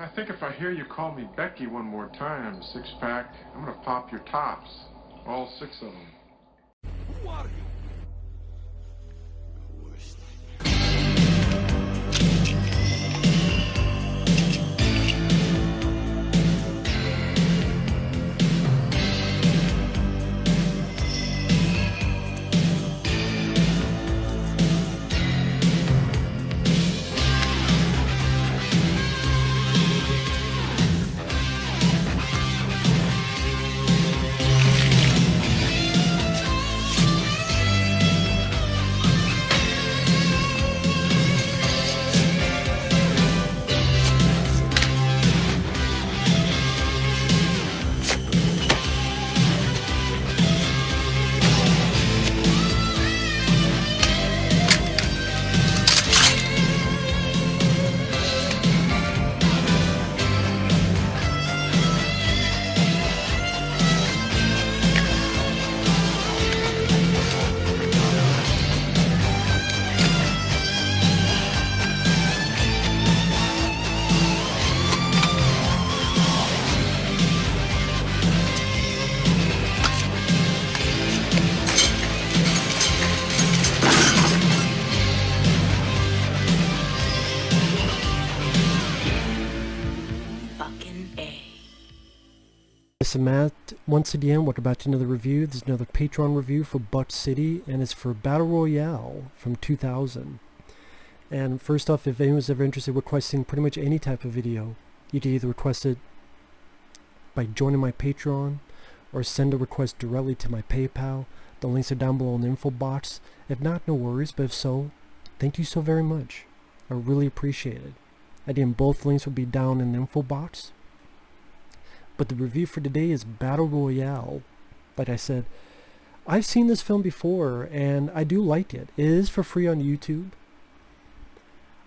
I think if I hear you call me Becky one more time, six-pack, I'm gonna pop your tops. All six of them. Who are you? This is Matt. Once again, welcome back to another review. This is another Patreon review for Butt City, and it's for Battle Royale from 2000. And first off, if anyone's ever interested in requesting pretty much any type of video, you can either request it by joining my Patreon, or send a request directly to my PayPal. The links are down below in the info box. If not, no worries, but if so, thank you so very much. I really appreciate it. Again, both links will be down in the info box. But the review for today is Battle Royale. Like I said, I've seen this film before, and I do like it. It is for free on YouTube.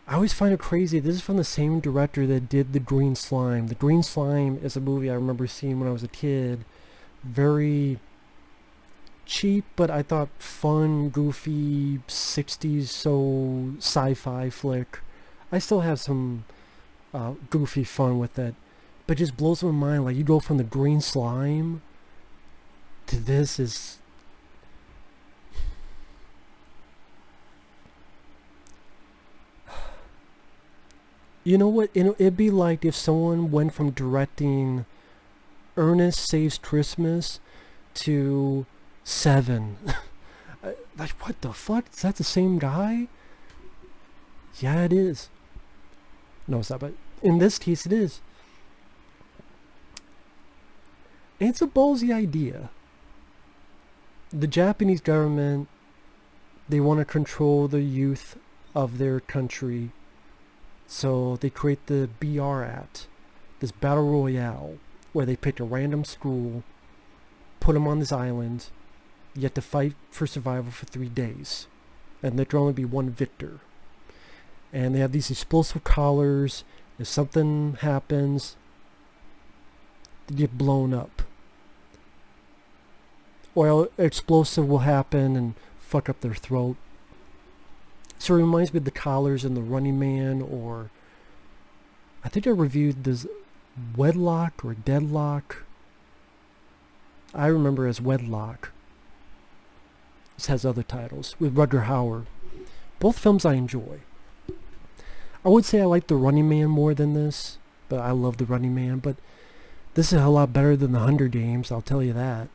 I always find it crazy. This is from the same director that did The Green Slime. The Green Slime is a movie I remember seeing when I was a kid. Very cheap, but I thought fun, goofy, 60s so sci-fi flick. I still have some goofy fun with it. But it just blows my mind, like you go from The Green Slime to this is... You know what, it'd be like if someone went from directing Ernest Saves Christmas to Seven. Like, what the fuck? Is that the same guy? Yeah, it is. No, it's not, but in this case it is. It's a ballsy idea. The Japanese government, they want to control the youth of their country. So they create the BR-AT, this Battle Royale, where they pick a random school, put them on this island, you have to fight for survival for 3 days. And there can only be one victor. And they have these explosive collars. If something happens, they get blown up. Or explosive will happen and fuck up their throat. So it reminds me of the collars in The Running Man, or I think I reviewed this Wedlock or Deadlock. I remember as Wedlock. This has other titles with Rutger Hauer. Both films I enjoy. I would say I like The Running Man more than this, but I love The Running Man. But this is a lot better than The Hunger Games, I'll tell you that.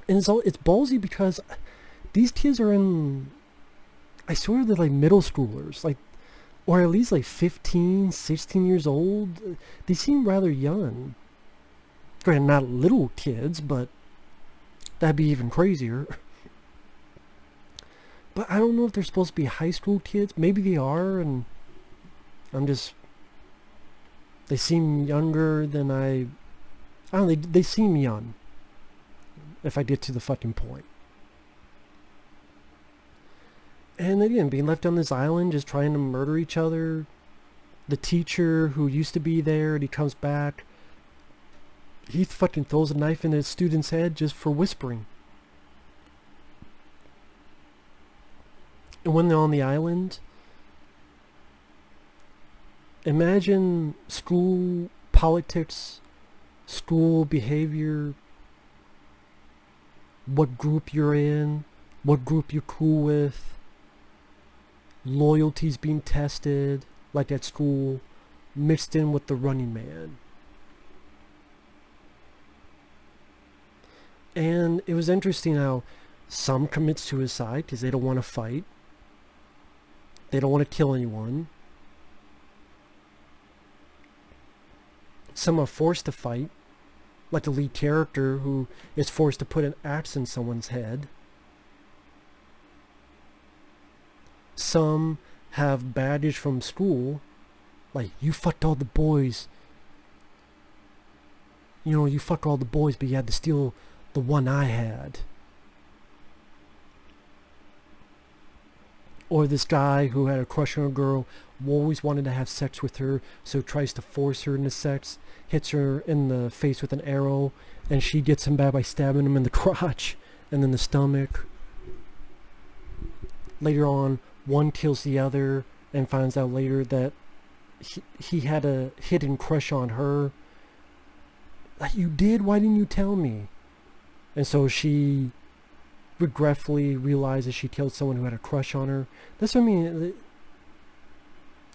And it's ballsy because these kids are in, I swear they're like middle schoolers, like, or at least like 15, 16 years old. They seem rather young. Granted, not little kids, but that'd be even crazier. But I don't know if they're supposed to be high school kids. Maybe they are, and they seem younger than I don't know, they seem young. If I get to the fucking point. And again, being left on this island, just trying to murder each other. The teacher who used to be there, and he comes back. He fucking throws a knife in his student's head just for whispering. And when they're on the island, imagine school politics, school behavior, what group you're in, what group you're cool with, loyalties being tested, like at school, mixed in with the Running Man. And it was interesting how some commit suicide because they don't want to fight. They don't want to kill anyone. Some are forced to fight, like the lead character who is forced to put an axe in someone's head. Some have baggage from school, like, you fucked all the boys. You know, you fucked all the boys, but you had to steal the one I had. Or this guy who had a crush on a girl, always wanted to have sex with her, so tries to force her into sex, hits her in the face with an arrow, and she gets him back by stabbing him in the crotch and then the stomach. Later on, one kills the other and finds out later that he had a hidden crush on her. Like, you did? Why didn't you tell me? And so she regretfully realizes she killed someone who had a crush on her. That's what I mean.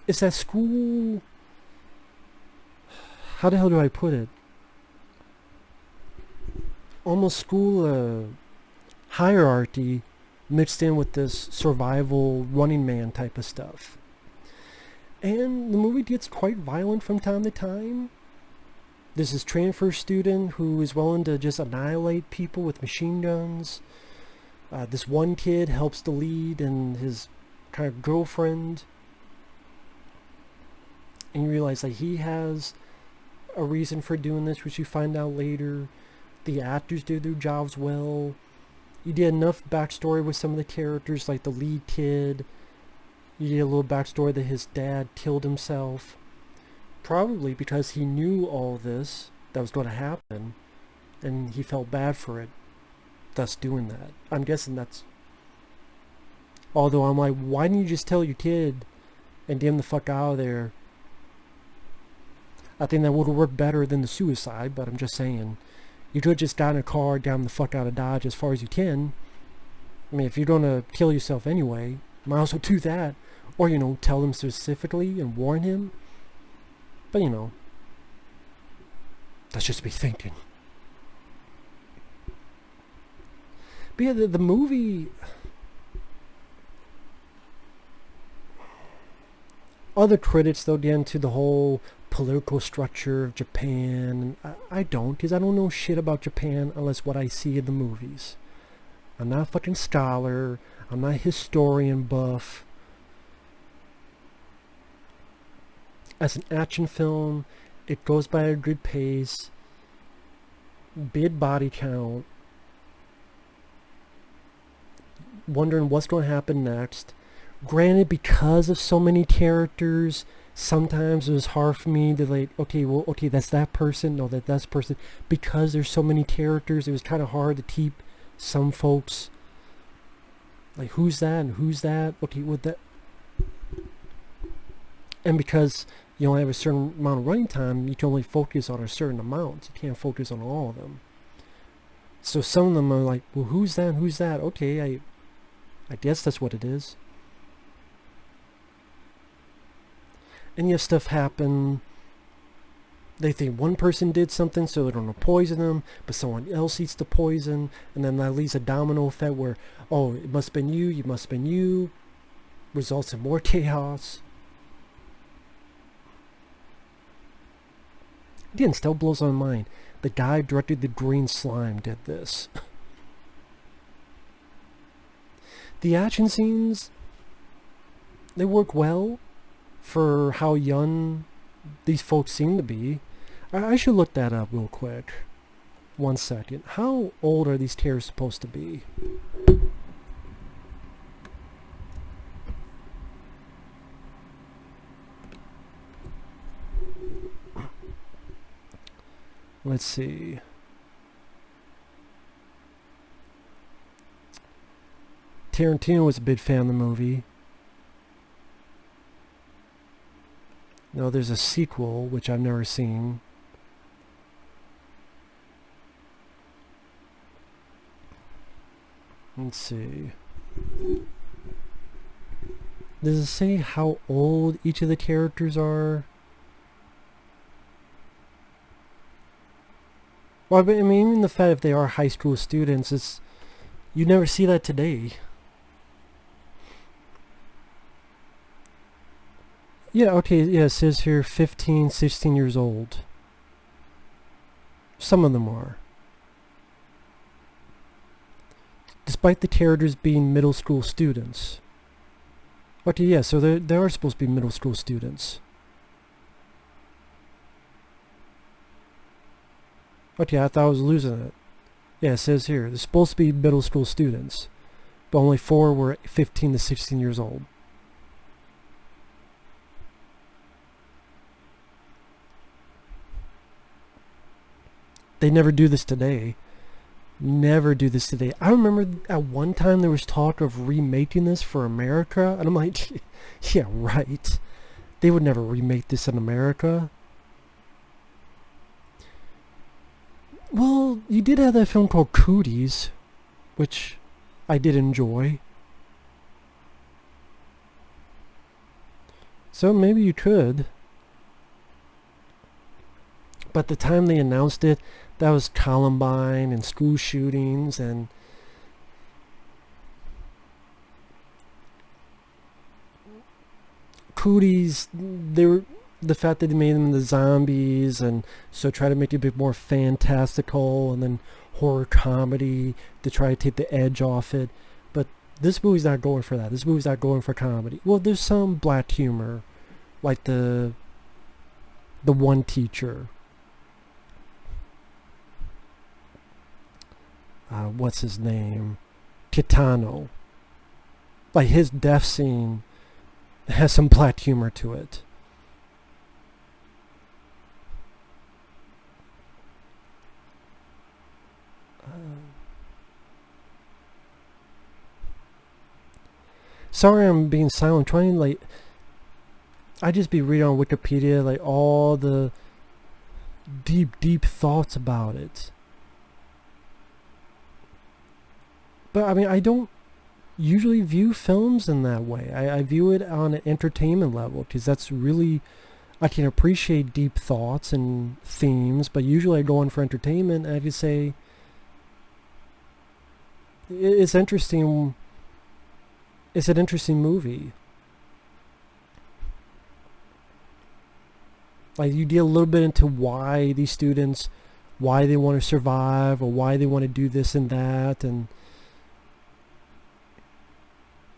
It's that school... How the hell do I put it? Almost school hierarchy mixed in with this survival Running Man type of stuff. And the movie gets quite violent from time to time. There's this transfer student who is willing to just annihilate people with machine guns. This one kid helps the lead and his kind of girlfriend. And you realize that he has a reason for doing this, which you find out later. The actors do their jobs well. You did enough backstory with some of the characters, like the lead kid. You did a little backstory that his dad killed himself. Probably because he knew all this that was going to happen, and he felt bad for it, thus doing that. I'm guessing that's... Although I'm like, why didn't you just tell your kid and get him the fuck out of there? I think that would have worked better than the suicide, but I'm just saying. You could have just got in a car, got him the fuck out of Dodge as far as you can. I mean, if you're going to kill yourself anyway, might as well do that. Or, you know, tell him specifically and warn him. But, you know, that's just me thinking. But yeah, the movie... Other critics, though, get into the whole political structure of Japan. I don't, because I don't know shit about Japan unless what I see in the movies. I'm not a fucking scholar. I'm not a historian buff. As an action film, it goes by a good pace, big body count, wondering what's going to happen next. Granted, because of so many characters, sometimes it was hard for me to like, okay, that's that person, no, that's that person. Because there's so many characters, it was kind of hard to keep some folks, like, who's that and who's that? Okay, what that... And because you only have a certain amount of running time, you can only focus on a certain amount. You can't focus on all of them. So some of them are like, well, who's that and who's that? Okay, I guess that's what it is. And you have stuff happen. They think one person did something, so they're going to poison them, but someone else eats the poison, and then that leads a domino effect where, oh, it must have been you must have been you. Results in more chaos. Again, still blows my mind. The guy who directed the Green Slime did this. The action scenes, they work well for how young these folks seem to be. I should look that up real quick. 1 second. How old are these characters supposed to be? Let's see. Tarantino was a big fan of the movie. No, there's a sequel, which I've never seen. Let's see. Does it say how old each of the characters are? Well, I mean, even the fact if they are high school students, it's you never see that today. Yeah, okay, yeah, it says here 15, 16 years old. Some of them are. Despite the characters being middle school students. Okay, yeah, so they are supposed to be middle school students. Okay, I thought I was losing it. Yeah, it says here, they're supposed to be middle school students, but only 4 were 15 to 16 years old. They never do this today. Never do this today. I remember at one time there was talk of remaking this for America, and I'm like, yeah, right. They would never remake this in America. Well, you did have that film called Cooties, which I did enjoy. So maybe you could. But the time they announced it, that was Columbine and school shootings and Cooties, the fact that they made them into zombies, and so try to make it a bit more fantastical, and then horror comedy to try to take the edge off it. But this movie's not going for that. This movie's not going for comedy. Well, there's some black humor, like the one teacher. What's his name? Kitano. Like his death scene has some black humor to it. Sorry I'm being silent. I'm trying to, like, I just be reading on Wikipedia like all the deep thoughts about it. But I mean, I don't usually view films in that way. I view it on an entertainment level, because that's really, I can appreciate deep thoughts and themes, but usually I go in for entertainment and I just say, it's interesting. It's an interesting movie. Like, you deal a little bit into why these students, why they want to survive, or why they want to do this and that, and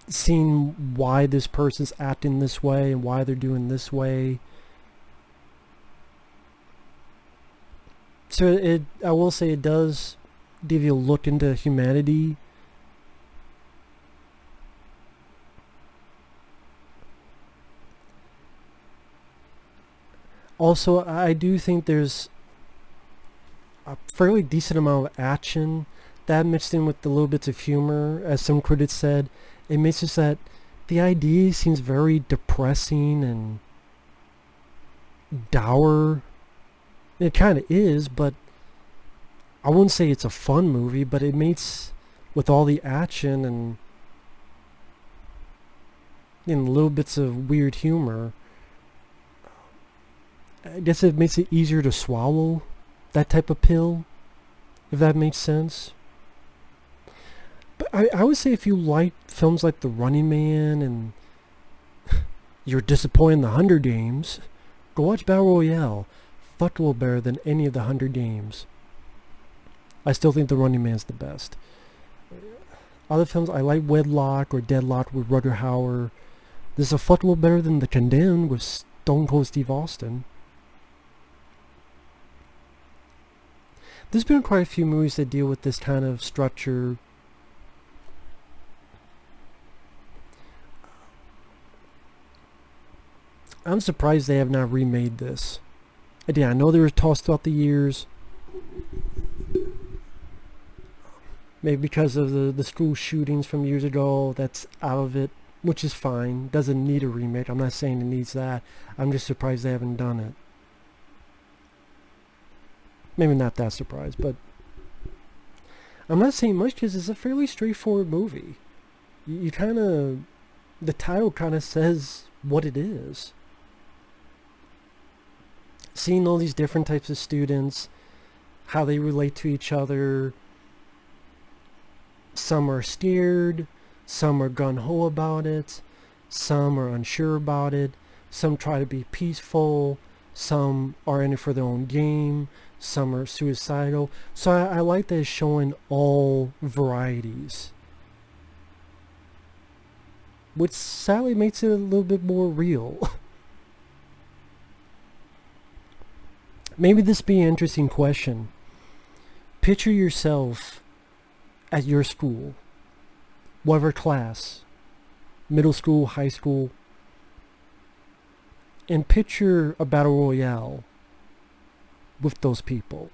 seeing why this person's acting this way and why they're doing this way. So I will say it does give you a look into humanity. Also, I do think there's a fairly decent amount of action that mixed in with the little bits of humor. As some critics said, it makes it so that the idea seems very depressing and dour. It kind of is, but I wouldn't say it's a fun movie, but it makes, with all the action and little bits of weird humor, I guess it makes it easier to swallow that type of pill, if that makes sense. But I would say if you like films like The Running Man and you're disappointed in The Hunger Games, go watch Battle Royale. Fuck a little better than any of The Hunger Games. I still think The Running Man's the best. Other films, I like Wedlock or Deadlock with Rutger Hauer. This is a fuck a little better than The Condemned with Stone Cold Steve Austin. There's been quite a few movies that deal with this kind of structure. I'm surprised they have not remade this. Again, I know they were tossed throughout the years. Maybe because of the school shootings from years ago, that's out of it. which is fine. Doesn't need a remake. I'm not saying it needs that. I'm just surprised they haven't done it. Maybe not that surprised, but I'm not saying much because it's a fairly straightforward movie. You kind of, the title kind of says what it is. Seeing all these different types of students, how they relate to each other. Some are scared, some are gung-ho about it, some are unsure about it, some try to be peaceful, some are in it for their own game, some are suicidal. So I like that it's showing all varieties, which sadly makes it a little bit more real. Maybe this be an interesting question. Picture yourself at your school, whatever class, middle school, high school, and picture a battle royale with those people.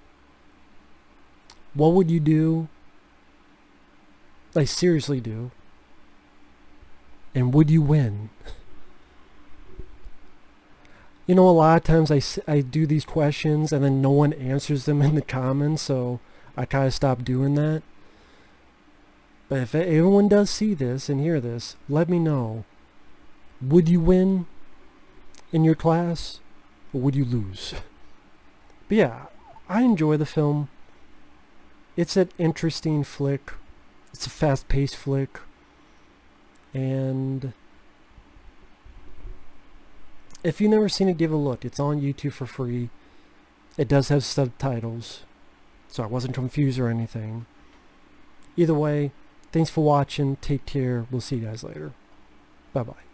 What would you do? Like, seriously do? And would you win? You know, a lot of times I do these questions and then no one answers them in the comments, so I kind of stopped doing that. But if everyone does see this and hear this, let me know. Would you win in your class, or would you lose? But yeah, I enjoy the film. It's an interesting flick. It's a fast-paced flick. And if you've never seen it, give it a look. It's on YouTube for free. It does have subtitles, so I wasn't confused or anything. Either way, thanks for watching. Take care. We'll see you guys later. Bye-bye.